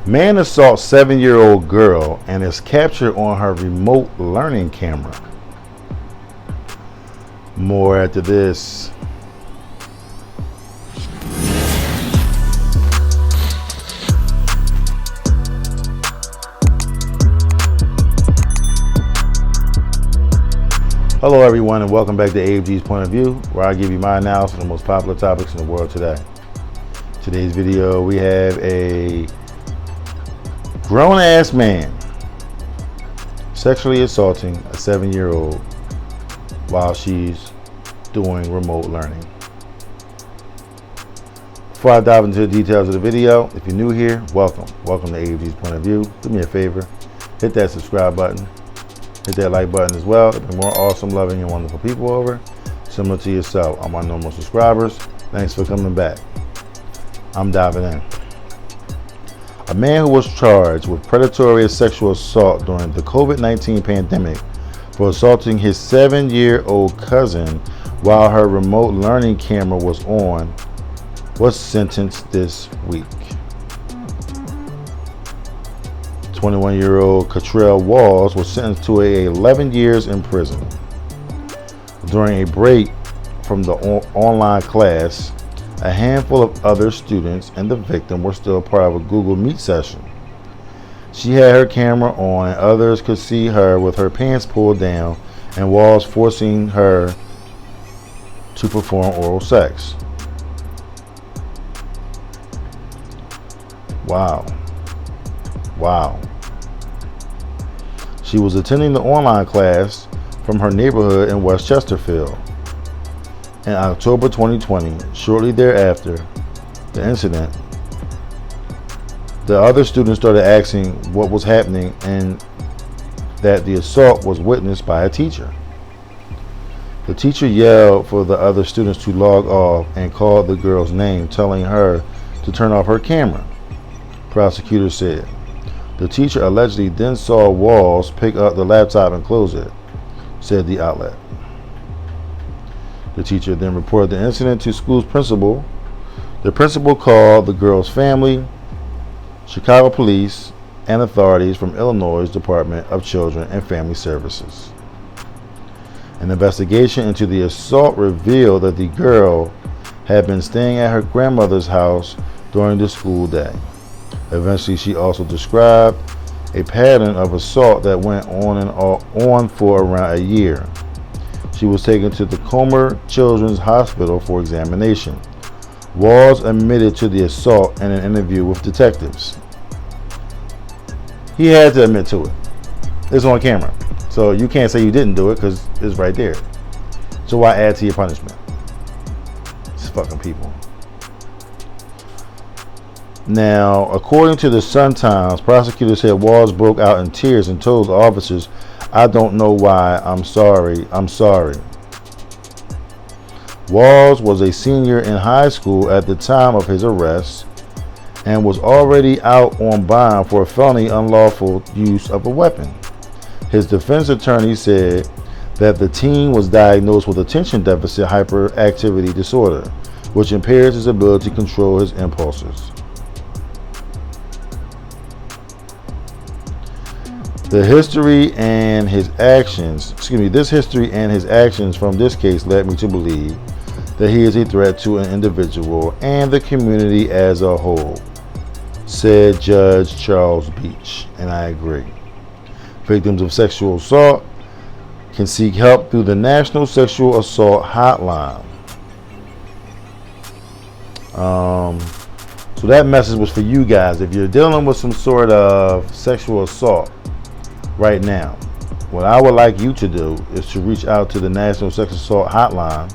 Man assaults 7-year-old girl and is captured on her remote learning camera. More after this. Hello everyone, and welcome back to AFG's Point of View, where I give you my analysis of the most popular topics in the world today. Today's video, we have a grown-ass man sexually assaulting a 7-year-old while she's doing remote learning. Before I dive into the details of the video, if you're new here, welcome to AFG's Point of View. Do me a favor, hit that subscribe button, hit that like button as well. There'll be more awesome, loving, and wonderful people over, similar to yourself. I'm my normal subscribers. Thanks for coming back. I'm diving in. A man who was charged with predatory sexual assault during the COVID-19 pandemic for assaulting his 7-year-old cousin while her remote learning camera was on was sentenced this week. 21-year-old Cottrell Walls was sentenced to 11 years in prison. During a break from the online class, a handful of other students and the victim were still part of a Google Meet session. She had her camera on and others could see her with her pants pulled down and Walls forcing her to perform oral sex. Wow. She was attending the online class from her neighborhood in West Chesterfield. In October 2020, shortly thereafter the incident, the other students started asking what was happening and that the assault was witnessed by a teacher. The teacher yelled for the other students to log off and called the girl's name, telling her to turn off her camera, prosecutors said. The teacher allegedly then saw Walls pick up the laptop and close it, said the outlet. The teacher then reported the incident to school's principal. The principal called the girl's family, Chicago police, and authorities from Illinois Department of Children and Family Services. An investigation into the assault revealed that the girl had been staying at her grandmother's house during the school day. Eventually, she also described a pattern of assault that went on for around a year. She was taken to the Comer Children's Hospital for examination. Walls admitted to the assault in an interview with detectives. He had to admit to it. It's on camera. So you can't say you didn't do it because it's right there. So why add to your punishment? It's fucking people. Now, according to the Sun-Times, prosecutors said Walls broke out in tears and told officers, "I don't know why, I'm sorry. Walls was a senior in high school at the time of his arrest and was already out on bond for a felony unlawful use of a weapon. His defense attorney said that the teen was diagnosed with attention deficit hyperactivity disorder, which impairs his ability to control his impulses. This history and his actions from this case led me to believe that he is a threat to an individual and the community as a whole," said Judge Charles Beach, and I agree. Victims of sexual assault can seek help through the National Sexual Assault Hotline. So that message was for you guys. If you're dealing with some sort of sexual assault right now, what I would like you to do is to reach out to the National Sexual Assault Hotline.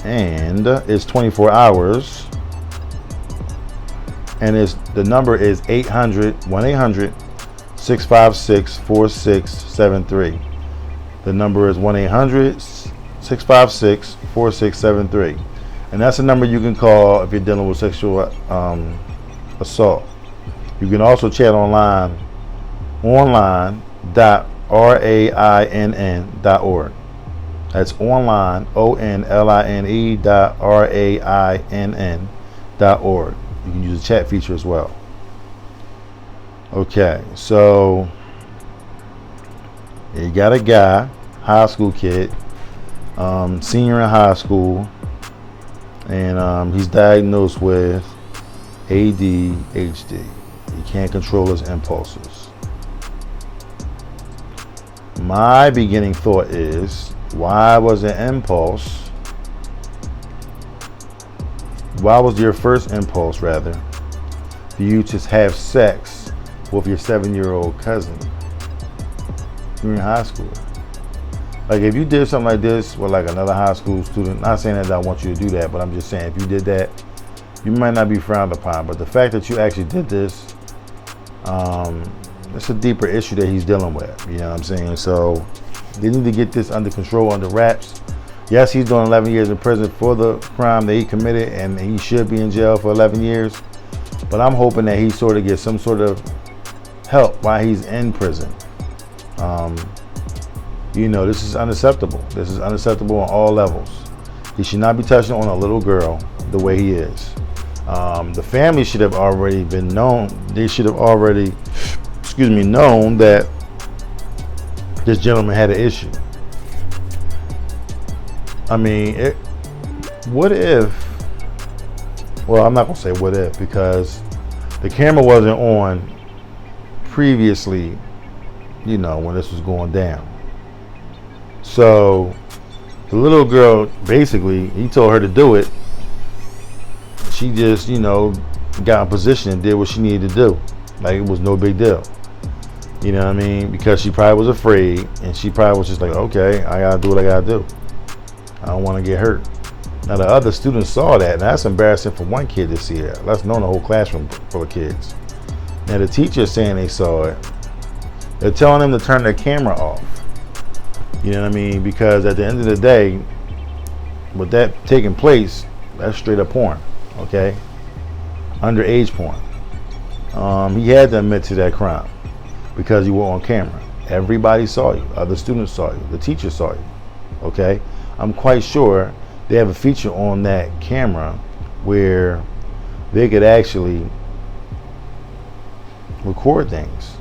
And it's 24 hours. And the number is 1-800-656-4673. The number is 1-800-656-4673. And that's the number you can call if you're dealing with sexual assault. You can also chat online.rainn.org. That's online, online.rainn.org. You can use the chat feature as well. Okay, so you got a guy, high school kid, senior in high school, and he's diagnosed with ADHD. He can't control his impulses. My beginning thought is, why was your first impulse rather, for you to have sex with your 7-year-old cousin? You're in high school. Like, if you did something like this with like another high school student, not saying that I want you to do that, but I'm just saying, if you did that, you might not be frowned upon. But the fact that you actually did this, it's a deeper issue that he's dealing with. You know what I'm saying? So they need to get this under control, under wraps. Yes, he's doing 11 years in prison for the crime that he committed, and he should be in jail for 11 years. But I'm hoping that he sort of gets some sort of help while he's in prison. You know, this is unacceptable. This is unacceptable on all levels. He should not be touching on a little girl the way he is. The family should have already been known. They should have already, known that this gentleman had an issue. I mean, what if, well, I'm not going to say what if, because the camera wasn't on previously, you know, when this was going down. So the little girl, basically, he told her to do it. She just, you know, got in position and did what she needed to do. Like, it was no big deal. You know what I mean? Because she probably was afraid, and she probably was just like, okay, I gotta do what I gotta do. I don't want to get hurt. Now, the other students saw that, and that's embarrassing for one kid to see it. Let's know the whole classroom full of kids. Now, the teacher's saying they saw it. They're telling them to turn their camera off. You know what I mean? Because at the end of the day, with that taking place, that's straight up porn, okay? Underage porn. He had to admit to that crime because you were on camera. Everybody saw you. Other students saw you. The teacher saw you, okay? I'm quite sure they have a feature on that camera where they could actually record things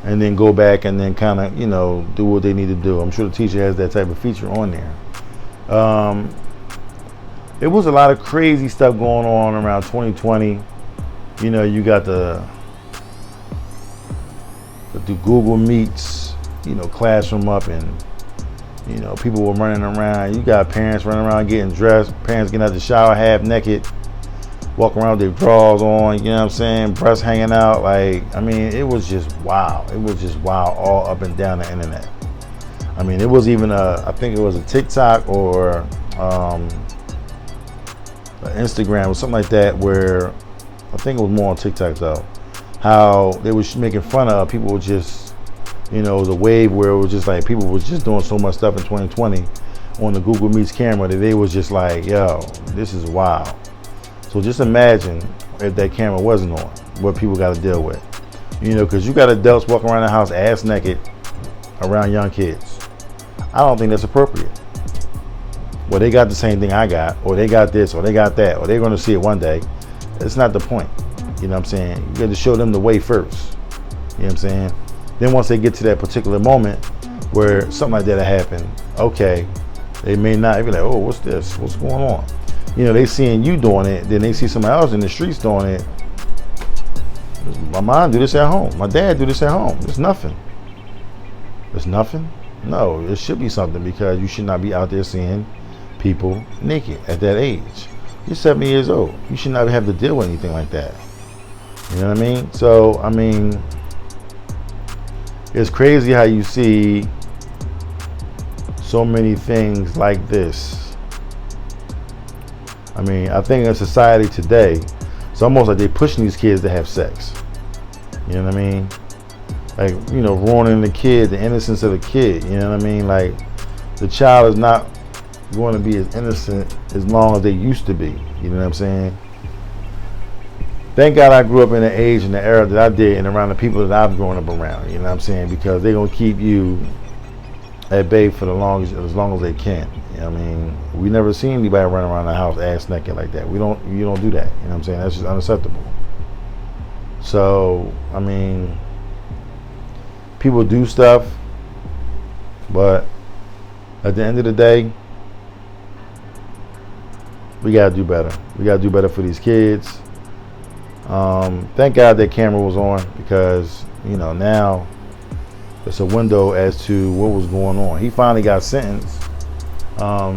and then go back and then kind of, you know, do what they need to do. I'm sure the teacher has that type of feature on there. There was a lot of crazy stuff going on around 2020. You know, you got the Google Meets, you know, classroom up, and, you know, people were running around. You got parents running around getting dressed, parents getting out the shower half naked, walking around with their drawers on, you know what I'm saying, breasts hanging out. Like, I mean, it was just wow. It was just wow all up and down the internet. I mean, it was even I think it was a TikTok or Instagram or something like that, where I think it was more on TikTok though, how they was making fun of people were just, you know, the wave where it was just like people was just doing so much stuff in 2020 on the Google Meets camera that they was just like, yo, this is wild. So just imagine if that camera wasn't on, what people got to deal with. You know, because you got adults walking around the house ass naked around young kids. I don't think that's appropriate. Well, they got the same thing I got, or they got this, or they got that, or they're going to see it one day. It's not the point. You know what I'm saying? You got to show them the way first. You know what I'm saying? Then once they get to that particular moment where something like that happened, okay, they may not be like, oh, what's this? What's going on? You know, they seeing you doing it, then they see somebody else in the streets doing it. My mom do this at home. My dad do this at home. It's nothing. It's nothing? No, it should be something, because you should not be out there seeing people naked at that age. You're 70 years old. You should not have to deal with anything like that. You know what I mean? So, I mean, it's crazy how you see so many things like this. I mean, I think in society today, it's almost like they're pushing these kids to have sex. You know what I mean? Like, you know, ruining the kid, the innocence of the kid. You know what I mean? Like, the child is not going to be as innocent as long as they used to be. You know what I'm saying? Thank God I grew up in the age and the era that I did, and around the people that I've grown up around. You know what I'm saying? Because they're going to keep you at bay for as long as they can. You know what I mean, we never seen anybody running around the house ass naked like that. You don't do that. You know what I'm saying? That's just unacceptable. So I mean, people do stuff, but at the end of the day, we gotta do better. We gotta do better for these kids. Thank God that camera was on, because now it's a window as to what was going on. He finally got sentenced. I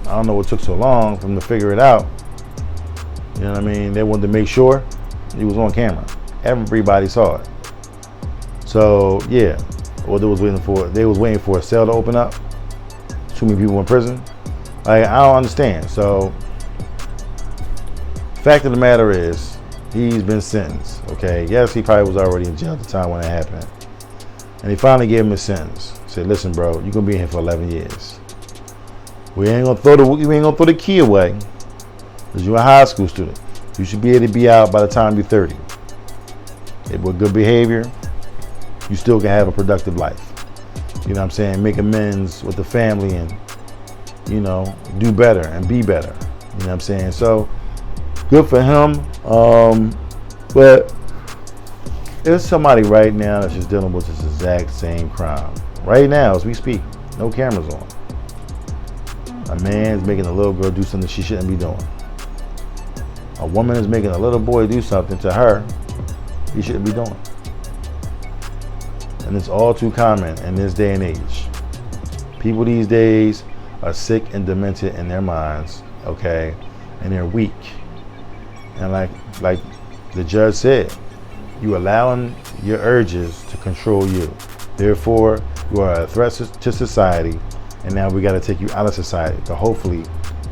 don't know what took so long for him to figure it out. You know what I mean? They wanted to make sure he was on camera. Everybody saw it. So yeah, what they was waiting for a cell to open up. Too many people in prison. I don't understand. So fact of the matter is, he's been sentenced. Okay, yes, he probably was already in jail at the time when it happened, and he finally gave him a sentence. Said, "Listen, bro, you're gonna be in here for 11 years. We ain't gonna throw the key away, because you're a high school student. You should be able to be out by the time you're 30. With good behavior, you still can have a productive life. You know what I'm saying? Make amends with the family, and do better and be better. You know what I'm saying? So good for him. But there's somebody right now that's just dealing with this exact same crime right now as we speak. No cameras on. A man's making a little girl do something she shouldn't be doing. A woman is making a little boy do something to her he shouldn't be doing. And it's all too common in this day and age. People these days are sick and demented in their minds, okay? And they're weak. And like the judge said, you allowing your urges to control you. Therefore, you are a threat to society, and now we got to take you out of society to hopefully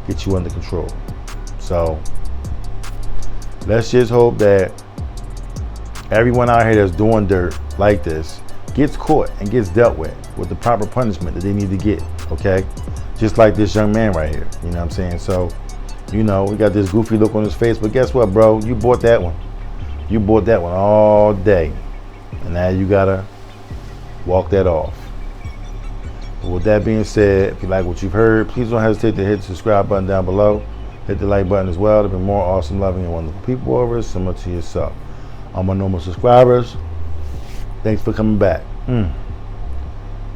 get you under control. So let's just hope that everyone out here that's doing dirt like this gets caught and gets dealt with the proper punishment that they need to get, okay? Just like this young man right here, you know what I'm saying? So, we got this goofy look on his face, but guess what, bro? You bought that one. You bought that one all day, and now you gotta walk that off. But with that being said, if you like what you've heard, please don't hesitate to hit the subscribe button down below. Hit the like button as well to be more awesome, loving, and wonderful people over similar to yourself. All my normal subscribers, thanks for coming back.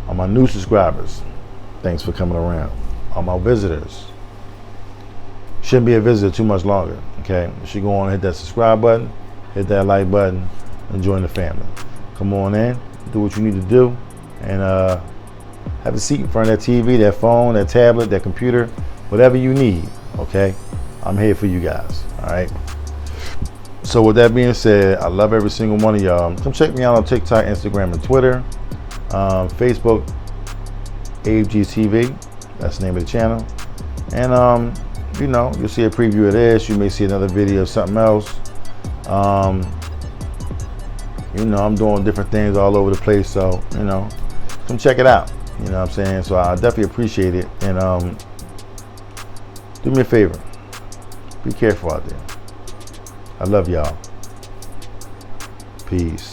All my new subscribers, thanks for coming around. All my visitors, shouldn't be a visitor too much longer, okay? You should go on and hit that subscribe button, hit that like button, and join the family. Come on in, do what you need to do, and have a seat in front of that TV, that phone, that tablet, that computer, whatever you need, okay? I'm here for you guys, all right? So with that being said, I love every single one of y'all. Come check me out on TikTok, Instagram, and Twitter. Facebook, ABGTV, that's the name of the channel. And you'll see a preview of this. You may see another video of something else. I'm doing different things all over the place, so come check it out. You know what I'm saying? So I definitely appreciate it. And do me a favor, be careful out there. I love y'all. Peace.